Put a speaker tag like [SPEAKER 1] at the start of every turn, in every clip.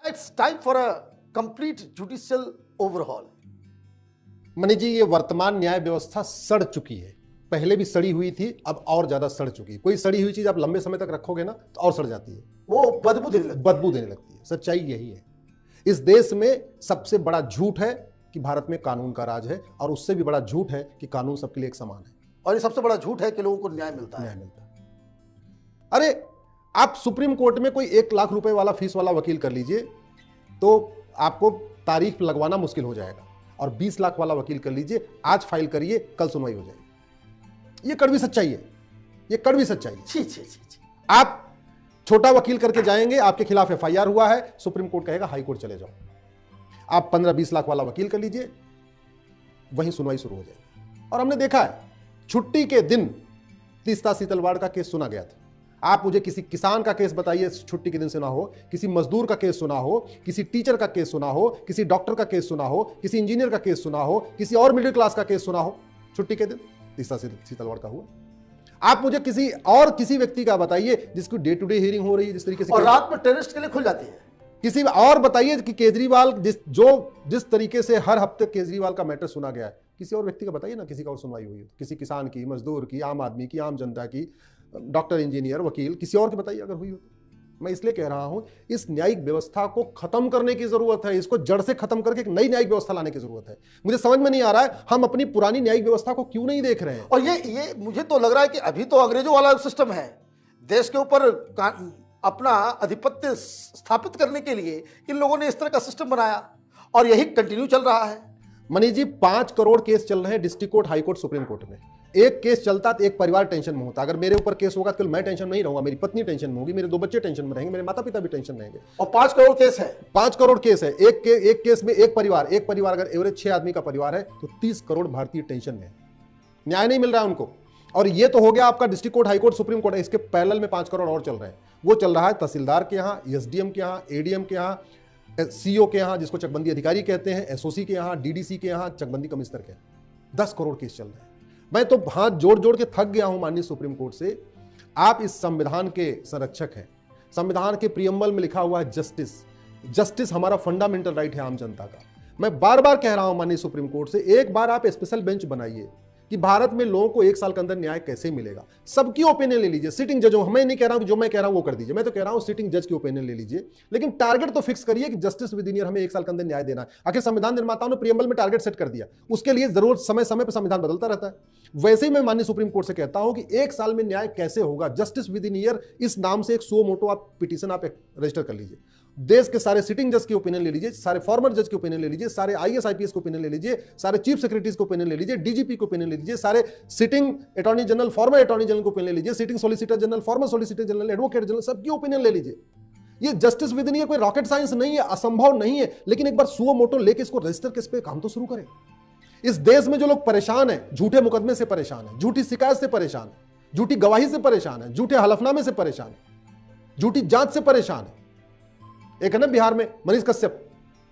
[SPEAKER 1] It's time for a complete judicial overhaul.
[SPEAKER 2] Manish ji, ये वर्तमान न्याय व्यवस्था सड़ चुकी है। पहले भी सड़ी हुई थी, अब और ज्यादा सड़ चुकी है। कोई सड़ी हुई चीज आप लंबे समय तक रखोगे ना तो और सड़ जाती है,
[SPEAKER 1] वो बदबू देने लगती है।
[SPEAKER 2] सच्चाई यही है। इस देश में सबसे बड़ा झूठ है कि भारत में कानून का राज है, और उससे भी बड़ा झूठ है कि कानून सबके लिए एक समान है।
[SPEAKER 1] और ये सबसे बड़ा झूठ है कि लोगों को न्याय मिलता है।
[SPEAKER 2] अरे आप सुप्रीम कोर्ट में कोई 1 लाख रुपए वाला फीस वाला वकील कर लीजिए तो आपको तारीख लगवाना मुश्किल हो जाएगा, और 20 लाख वाला वकील कर लीजिए, आज फाइल करिए कल सुनवाई हो जाएगी। ये कड़वी सच्चाई है, ये कड़वी सच्चाई है।
[SPEAKER 1] छी छी छी छी।
[SPEAKER 2] आप छोटा वकील करके जाएंगे, आपके खिलाफ FIR हुआ है, सुप्रीम कोर्ट कहेगा हाई कोर्ट चले जाओ। आप 15-20 लाख वाला वकील कर लीजिए, वहीं सुनवाई शुरू हो जाएगी। और हमने देखा है छुट्टी के दिन तीस्ता सीतलवाड़ का केस सुना गया था। आप मुझे किसी किसान का केस बताइए छुट्टी के दिन सुना हो, किसी मजदूर का केस सुना हो, किसी टीचर का केस सुना हो, किसी डॉक्टर का केस सुना हो, किसी इंजीनियर का केस सुना हो, किसी और मिडिल क्लास का केस सुना हो छुट्टी के दिन तीस्ता सीतलवाड़ का हुआ। आप मुझे किसी व्यक्ति का बताइए जिसकी डे टू डे हियरिंग हो रही है जिस तरीके से,
[SPEAKER 1] और रात में टेररिस्ट के लिए खुल जाती है।
[SPEAKER 2] किसी और बताइए कि केजरीवाल जिस तरीके से हर हफ्ते केजरीवाल का मैटर सुना गया है, किसी और व्यक्ति का बताइए ना, किसी का और सुनवाई हुई है, किसी किसान की, मजदूर की, आम आदमी की, आम जनता की, डॉक्टर, इंजीनियर, वकील, किसी और की बताइए अगर हुई हो तो। मैं इसलिए कह रहा हूं इस न्यायिक व्यवस्था को खत्म करने की जरूरत है। इसको जड़ से खत्म करके एक नई न्यायिक व्यवस्था लाने की जरूरत है। मुझे समझ में नहीं आ रहा है हम अपनी पुरानी न्यायिक व्यवस्था को क्यों नहीं देख रहे हैं।
[SPEAKER 1] और ये मुझे तो लग रहा है कि अभी तो अंग्रेजों वाला सिस्टम है। देश के ऊपर अपना आधिपत्य स्थापित करने के लिए इन लोगों ने इस तरह का सिस्टम बनाया, और यही कंटिन्यू चल रहा है।
[SPEAKER 2] मनीष जी, 5 करोड़ केस चल रहे हैं district court, high court, supreme court में। एक केस चलता तो एक परिवार टेंशन में होता। अगर मेरे ऊपर केस होगा तो मैं टेंशन में नहीं रहूंगा, मेरी पत्नी टेंशन में होगी, मेरे 2 बच्चे टेंशन में रहेंगे, मेरे माता पिता भी टेंशन में रहेंगे।
[SPEAKER 1] और 5 करोड़ केस है,
[SPEAKER 2] 5 करोड़ केस है। एक केस में एक परिवार अगर एवरेज 6 आदमी का परिवार है तो 30 करोड़ भारतीय टेंशन में है, न्याय नहीं मिल रहा है उनको। और ये तो हो गया आपका district court, high court, supreme court. इसके पैरेलल में 5 करोड़ और चल रहे हैं। वो चल रहा है तहसीलदार के यहाँ, SDM के यहाँ, ADM के यहाँ, CO के यहाँ जिसको चकबंदी अधिकारी कहते हैं, SOC के यहाँ, DDC के यहाँ, चकबंदी कमिश्नर के यहाँ। 10 करोड़ केस चल रहे हैं। मैं तो हाथ जोड़ जोड़ के थक गया हूं माननीय सुप्रीम कोर्ट से। आप इस संविधान के संरक्षक हैं। संविधान के प्रियम्बल में लिखा हुआ है जस्टिस हमारा फंडामेंटल राइट है आम जनता का। मैं बार बार कह रहा हूं माननीय सुप्रीम कोर्ट से, एक बार आप स्पेशल बेंच बनाइए कि भारत में लोगों को 1 साल के अंदर न्याय कैसे मिलेगा। सबकी ओपिनियन ले लीजिए, सिटिंग जजों, मैं नहीं कह रहा हूं जो मैं कह रहा हूं वो कर दीजिए, मैं तो कह रहा हूं सिटिंग जज की ओपिनियन ले लीजिए, लेकिन टारगेट तो फिक्स करिए कि जस्टिस विद इन ईयर हमें 1 साल के अंदर न्याय देना है। आखिर संविधान निर्माताओं ने प्रियम्बल में टारगेट सेट कर दिया, उसके लिए जरूर समय समय पर संविधान बदलता रहता है। वैसे ही मैं माननीय सुप्रीम कोर्ट से कहता हूं कि 1 साल में न्याय कैसे होगा। जस्टिस विद इन ईयर इस नाम से एक सुओ मोटो आप पिटीशन आप रजिस्टर कर लीजिए। देश के सारे सिटिंग जज की ओपिनियन ले लीजिए, सारे फॉर्मर जज की ओपिनियन ले लीजिए, सारे IAS IPS की ओपिनियन ले लीजिए, सारे चीफ सेक्रेटरीज की ओपिनियन ले लीजिए, DGP की ओपिनियन ले लीजिए, सारे sitting attorney general, farmer attorney general की ओपिनियन ले लीजिए, sitting solicitor general, farmer solicitor general, advocate general, सबकी ओपिनियन ले लीजिए। ये जस्टिस विद इन ईयर कोई रॉकेट साइंस नहीं है, असंभव नहीं है, लेकिन एक बार सुओ मोटो लेके इसको रजिस्टर केस पे काम तो शुरू करें। इस देश में जो लोग परेशान है, झूठे मुकदमे से परेशान है, झूठी शिकायत से परेशान है, झूठी गवाही से परेशान है, झूठे हलफनामे से परेशान है, झूठी जांच से परेशान है। एक है ना बिहार में मनीष कश्यप,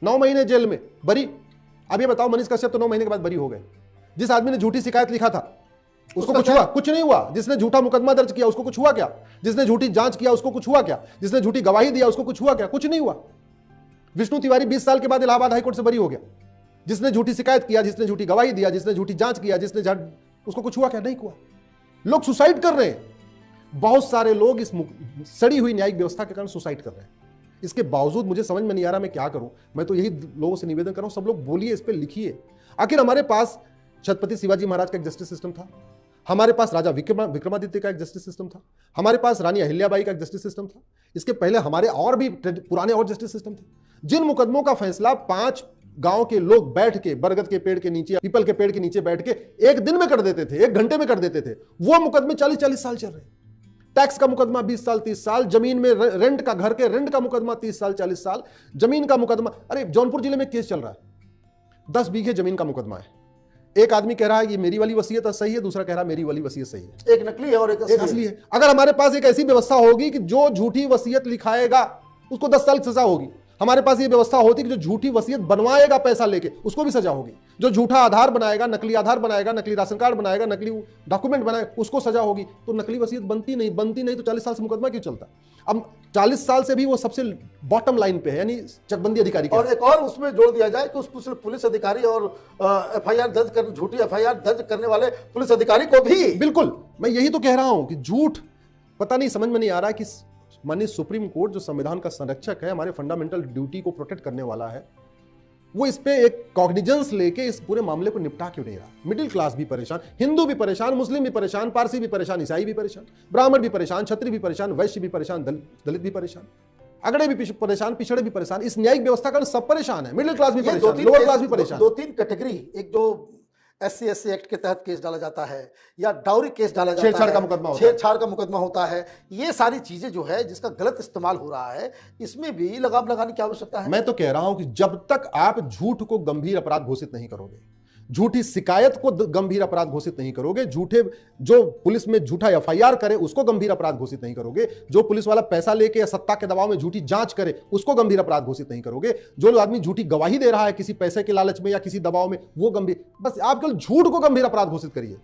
[SPEAKER 2] 9 महीने जेल में बरी। अब ये बताओ, मनीष कश्यप तो 9 महीने के बाद बरी हो गए। जिस आदमी ने झूठी शिकायत लिखा था उसको कुछ हुआ? कुछ नहीं हुआ। जिसने झूठा मुकदमा दर्ज किया उसको कुछ हुआ क्या? जिसने झूठी जांच किया उसको कुछ हुआ क्या? जिसने झूठी गवाही दिया उसको कुछ हुआ क्या? कुछ नहीं हुआ। विष्णु तिवारी 20 साल के बाद इलाहाबाद हाईकोर्ट से बरी हो गया। जिसने झूठी शिकायत किया, जिसने झूठी गवाही दिया, जिसने झूठी जांच किया, उसको कुछ हुआ क्या? नहीं हुआ। लोग सुसाइड कर रहे हैं। बहुत सारे लोग इस सड़ी हुई न्यायिक व्यवस्था के कारण सुसाइड कर रहे हैं। इसके बावजूद मुझे समझ में नहीं आ रहा मैं क्या करूं। मैं तो यही लोगों से निवेदन कर रहा हूं, सब लोग बोलिए, इस पे लिखिए। आखिर हमारे पास छत्रपति शिवाजी महाराज का एक जस्टिस सिस्टम था, हमारे पास राजा विक्रमादित्य का एक जस्टिस सिस्टम था, हमारे पास रानी अहिल्याबाई का एक जस्टिस सिस्टम था। इसके पहले हमारे और भी पुराने और जस्टिस सिस्टम थे। जिन मुकदमों का फैसला 5 गांव के लोग बैठ के बरगद के पेड़ के नीचे, पीपल के पेड़ के नीचे बैठ के 1 दिन में कर देते थे, 1 घंटे में कर देते थे, वो मुकदमे 40-40 साल चल रहे हैं। टैक्स का मुकदमा 20 साल 30 साल, जमीन में रेंट का, घर के रेंट का मुकदमा 30 साल 40 साल, जमीन का मुकदमा। अरे जौनपुर जिले में केस चल रहा है, 10 बीघे जमीन का मुकदमा है। एक आदमी कह रहा है ये मेरी वाली वसीयत सही है, दूसरा कह रहा है मेरी वाली वसीयत सही है।
[SPEAKER 1] एक नकली है और एक
[SPEAKER 2] असली है। अगर हमारे पास एक ऐसी व्यवस्था होगी कि जो झूठी वसीयत लिखाएगा उसको 10 साल की सजा होगी, हमारे पास ये व्यवस्था होती कि जो झूठी वसीयत बनवाएगा पैसा लेके उसको भी सजा होगी, जो झूठा आधार बनाएगा, नकली आधार बनाएगा, नकली राशन कार्ड बनाएगा, नकली डॉक्यूमेंट बनाएगा, उसको सजा होगी। तो नकली वसीयत बनती नहीं तो 40 साल से मुकदमा क्यों चलता? अब 40 साल से भी वो सबसे बॉटम लाइन पे है, यानी चकबंदी अधिकारी
[SPEAKER 1] और एक और उसमें जोड़ दिया जाए कि उस पुलिस अधिकारी और एफआईआर दर्ज कर झूठी एफआईआर दर्ज करने वाले पुलिस अधिकारी को भी।
[SPEAKER 2] बिल्कुल, मैं यही तो कह रहा हूं कि झूठ, पता नहीं, समझ में नहीं आ रहा कि माननीय सुप्रीम कोर्ट जो संविधान का संरक्षक है, हमारे फंडामेंटल ड्यूटी को प्रोटेक्ट करने वाला है, वो इस पे एक कॉग्निजेंस लेके इस पूरे मामले को निपटा क्यों नहीं रहा? मिडिल क्लास भी परेशान, हिंदू भी परेशान, मुस्लिम भी परेशान, पारसी भी परेशान, ईसाई भी परेशान, ब्राह्मण भी परेशान, क्षत्रिय भी परेशान, वैश्य भी परेशान, दलित भी परेशान, अगड़े भी परेशान, पिछड़े भी परेशान। इस न्यायिक व्यवस्था का सब परेशान है, मिडिल क्लास भी परेशान, लोअर क्लास भी परेशान।
[SPEAKER 1] दो तीन कैटेगरी, एक जो SC/SC एक्ट के तहत केस डाला जाता है या डाउरी केस डाला जाता है, छेड़छाड़ का मुकदमा होता है, ये सारी चीजें जो है जिसका गलत इस्तेमाल हो रहा है, इसमें भी लगाम लगाने की आवश्यकता है।
[SPEAKER 2] मैं तो कह रहा हूं कि जब तक आप झूठ को गंभीर अपराध घोषित नहीं करोगे, झूठी शिकायत को गंभीर अपराध घोषित नहीं करोगे, झूठे जो पुलिस में झूठा एफआईआर करे उसको गंभीर अपराध घोषित नहीं करोगे, जो पुलिस वाला पैसा लेके या सत्ता के दबाव में झूठी जांच करे उसको गंभीर अपराध घोषित नहीं करोगे, जो आदमी झूठी गवाही दे रहा है किसी पैसे के लालच में या किसी दबाव में, वो गंभीर, बस आप केवल झूठ को गंभीर अपराध घोषित करिए,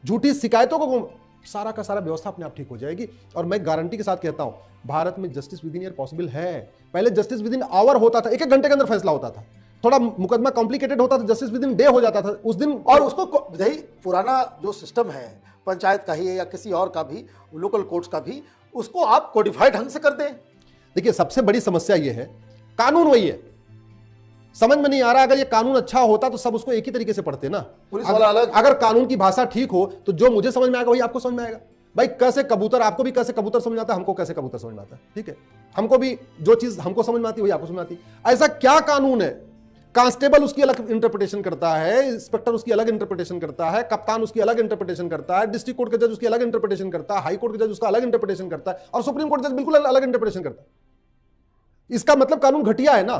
[SPEAKER 2] झूठी शिकायतों को, सारा का सारा व्यवस्था अपने आप ठीक हो जाएगी। और मैं गारंटी के साथ कहता हूं, भारत में justice with in year possible है। पहले जस्टिस विद इन आवर होता था, 1-1 घंटे के अंदर फैसला होता था, थोड़ा मुकदमा कॉम्प्लिकेटेड होता था, जस्टिस विद इन डे हो जाता था उस दिन।
[SPEAKER 1] और उसको यही पुराना जो सिस्टम है पंचायत का ही है या किसी और का भी, लोकल कोर्ट्स का भी, उसको आप कोडिफाइड ढंग से कर दें।
[SPEAKER 2] देखिए, सबसे बड़ी समस्या यह है, कानून वही है, समझ में नहीं आ रहा। अगर ये कानून अच्छा होता तो सब उसको एक ही तरीके से पढ़ते ना,
[SPEAKER 1] पुलिस वाला अलग।
[SPEAKER 2] अगर कानून की भाषा ठीक हो तो जो मुझे समझ में आएगा वही आपको समझ में आएगा। भाई कैसे कबूतर, आपको भी कैसे कबूतर समझ में आता है, हमको कैसे कबूतर समझ में आता है, ठीक है, हमको भी जो चीज हमको समझ में आती है वही आपको समझ में आती है। ऐसा क्या कानून है? कांस्टेबल उसकी अलग इंटरप्रिटेशन करता है, इंस्पेक्टर उसकी अलग इंटरप्रिटेशन करता है, कप्तान उसकी अलग इंटरप्रिटेशन करता है, डिस्ट्रिक्ट कोर्ट का जज उसकी अलग इंटरप्रिटेशन करता है, हाई कोर्ट का जज उसका अलग इंटरप्रिटेशन करता है, और सुप्रीम कोर्ट जज बिल्कुल अलग इंटरप्रिटेशन करता है। इसका मतलब कानून घटिया है ना।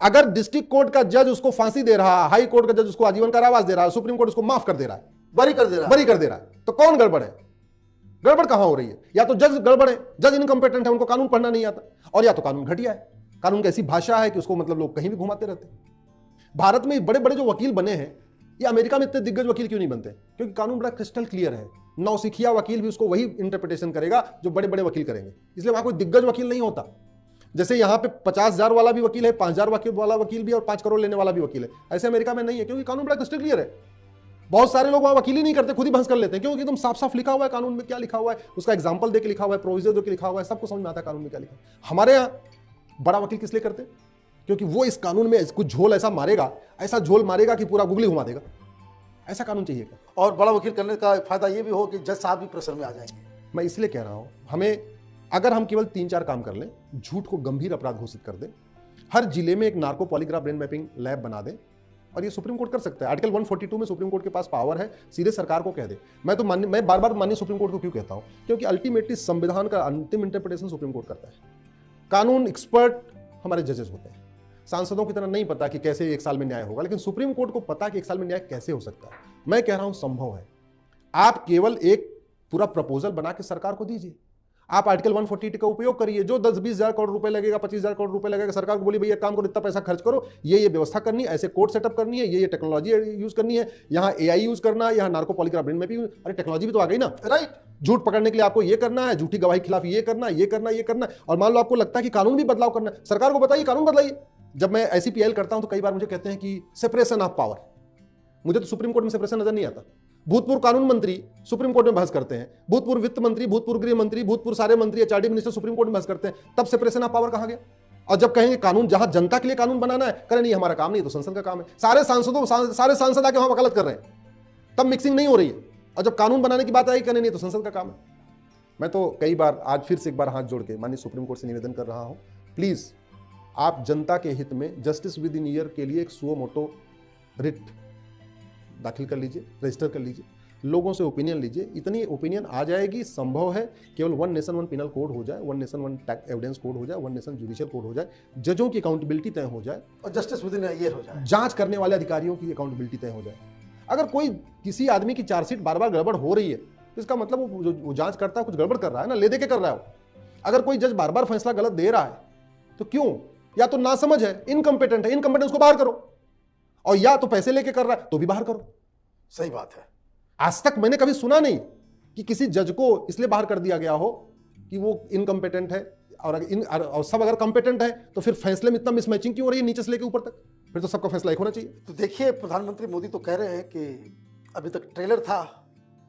[SPEAKER 2] अगर डिस्ट्रिक्ट कोर्ट का जज उसको फांसी दे रहा है, हाई कोर्ट का जज उसको आजीवन कारावास दे रहा है, सुप्रीम कोर्ट उसको माफ कर दे रहा है,
[SPEAKER 1] बरी कर दे रहा है,
[SPEAKER 2] तो कौन गड़बड़ है? गड़बड़ कहां हो रही है? या तो जज गड़बड़ है, जज इनकम्पेटेंट है, उनको कानून पढ़ना नहीं आता, और या तो कानून घटिया है। कानून की ऐसी भाषा है कि उसको मतलब लोग कहीं भी घुमाते रहते हैं। भारत में बड़े बड़े जो वकील बने हैं, ये अमेरिका में इतने दिग्गज वकील क्यों नहीं बनते? क्योंकि कानून बड़ा क्रिस्टल क्लियर है। नौसिखिया वकील भी उसको वही इंटरप्रिटेशन करेगा जो बड़े बड़े वकील करेंगे, इसलिए वहां कोई दिग्गज वकील नहीं होता। जैसे यहाँ पे 50,000 वाला भी वकील है, 5,000 वाला वकील भी, और 5 करोड़ लेने वाला भी वकील है, ऐसे अमेरिका में नहीं है, क्योंकि कानून बड़ा क्रिस्टल क्लियर है। बहुत सारे लोग वहां वकील ही नहीं करते, खुद ही बहस कर लेते हैं, क्योंकि एकदम साफ साफ लिखा हुआ है कानून में क्या लिखा हुआ है, उसका एग्जाम्पल देकर लिखा हुआ है, प्रोविजन देकर लिखा हुआ है, सबको समझ में आता है कानून में क्या लिखा है। हमारे यहाँ बड़ा वकील किस लिए करते? क्योंकि वो इस कानून में कुछ झोल ऐसा मारेगा, ऐसा झोल मारेगा कि पूरा गुगली घुमा देगा। ऐसा कानून चाहिए क्या?
[SPEAKER 1] और बड़ा वकील करने का फायदा ये भी हो कि जज साहब भी प्रेशर में आ जाएंगे।
[SPEAKER 2] मैं इसलिए कह रहा हूं, हमें अगर हम केवल 3-4 काम कर लें, झूठ को गंभीर अपराध घोषित कर दें, हर जिले में एक narco polygraph brain mapping lab बना दें, और ये सुप्रीम कोर्ट कर सकता है। आर्टिकल 142 में सुप्रीम कोर्ट के पास पावर है, सीधे सरकार को कह दे। मैं बार बार माननीय सुप्रीम कोर्ट को क्यों कहता हूं? क्योंकि अल्टीमेटली संविधान का अंतिम इंटरप्रिटेशन सुप्रीम कोर्ट करता है। कानून एक्सपर्ट हमारे जजेस होते हैं। सांसदों की तरह नहीं पता कि कैसे 1 साल में न्याय होगा, लेकिन सुप्रीम कोर्ट को पता कि 1 साल में न्याय कैसे हो सकता है। मैं कह रहा हूं संभव है। आप केवल एक पूरा प्रपोजल बना के सरकार को दीजिए। आप आर्टिकल 142 का उपयोग करिए, जो 10-20 हजार करोड़ रुपए लगेगा, 25 हजार करोड़ रुपए लगेगा, सरकार को बोली भैया काम करो, इतना पैसा खर्च करो, ये व्यवस्था करनी है, ऐसे कोर्ट सेटअप करनी है, ये टेक्नोलॉजी यूज करनी है, यहाँ AI यूज करना है, यहाँ नार्को पॉलीग्राफ ब्रेन मैपिंग। अरे टेक्नोलॉजी भी तो आ गई ना,
[SPEAKER 1] राइट।
[SPEAKER 2] झूठ पकड़ने के लिए आपको ये करना है, झूठी गवाही के खिलाफ ये करना है, ये करना है, ये करना है। और मान लो आपको लगता है कि कानून भी बदलाव करना है, सरकार को बताइए कानून बदलाइए। जब मैं ऐसी PL करता हूं तो कई बार मुझे कहते हैं कि सेपरेशन ऑफ पावर, मुझे तो सुप्रीम कोर्ट में सेपरेशन नजर नहीं आता। भूतपूर्व कानून मंत्री सुप्रीम कोर्ट में बहस करते हैं, भूतपूर्व वित्त मंत्री, भूतपूर्व गृह मंत्री, भूतपूर्व सारे मंत्री, HRD मिनिस्टर सुप्रीम कोर्ट में बहस करते हैं, तब सेपरेशन ऑफ पावर कहां गया? और जब कहेंगे कानून जहां जनता के लिए कानून बनाना है, करें नहीं हमारा काम नहीं, तो संसद का काम है। सारे सांसद आके वहां वकालत कर रहे हैं, तब मिक्सिंग नहीं हो रही है। और जब कानून बनाने की बात आई, करें नहीं तो संसद का काम है। मैं तो कई बार, आज फिर से एक बार हाथ जोड़ के माननीय सुप्रीम कोर्ट से निवेदन कर रहा हूं, प्लीज आप जनता के हित में जस्टिस विद इन ईयर के लिए एक सुओ मोटो रिट दाखिल कर लीजिए, रजिस्टर कर लीजिए, लोगों से ओपिनियन लीजिए। इतनी ओपिनियन आ जाएगी, संभव है केवल 1 नेशन 1 पिनल कोड हो जाए, 1 नेशन 1 एविडेंस कोड हो जाए, 1 नेशन जुडिशियल कोड हो जाए, जजों की अकाउंटेबिलिटी तय हो जाए
[SPEAKER 1] और जस्टिस विद इन ईयर हो जाए,
[SPEAKER 2] जांच करने वाले अधिकारियों की अकाउंटेबिलिटी तय हो जाए। अगर कोई किसी आदमी की चार्जशीट बार बार गड़बड़ हो रही है तो इसका मतलब वो जांच करता है कुछ गड़बड़ कर रहा है ना, ले दे के कर रहा है। अगर कोई जज बार बार फैसला गलत दे रहा है तो क्यों? या तो नासमझ है, इनकम्पिटेंट है, इनकम्पिटेंस को बाहर करो, और या तो पैसे लेके कर रहा है तो भी बाहर करो।
[SPEAKER 1] सही बात है।
[SPEAKER 2] आज तक मैंने कभी सुना नहीं कि किसी जज को इसलिए बाहर कर दिया गया हो कि वो इनकम्पिटेंट है, और सब अगर कॉम्पिटेंट है तो फिर फैसले में इतना मिसमैचिंग क्यों हो रही है नीचे से लेके ऊपर तक? फिर तो सबका फैसला एक होना चाहिए।
[SPEAKER 1] तो देखिए, प्रधानमंत्री मोदी तो कह रहे हैं कि अभी तक ट्रेलर था,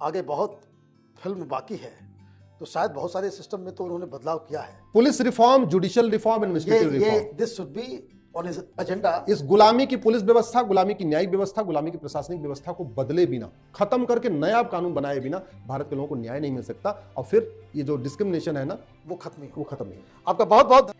[SPEAKER 1] आगे बहुत फिल्म बाकी है, तो शायद बहुत सारे सिस्टम में तो उन्होंने बदलाव किया है।
[SPEAKER 2] Police reform, judicial reform, administrative reform,
[SPEAKER 1] this should be on his agenda.
[SPEAKER 2] इस गुलामी की पुलिस व्यवस्था, गुलामी की न्यायिक व्यवस्था, गुलामी की प्रशासनिक व्यवस्था को बदले बिना, खत्म करके नया कानून बनाए बिना भारत के लोगों को न्याय नहीं मिल सकता, और फिर ये जो डिस्क्रिमिनेशन है ना,
[SPEAKER 1] वो खत्म ही हो।
[SPEAKER 2] वो खत्म नहीं।
[SPEAKER 1] आपका बहुत बहुत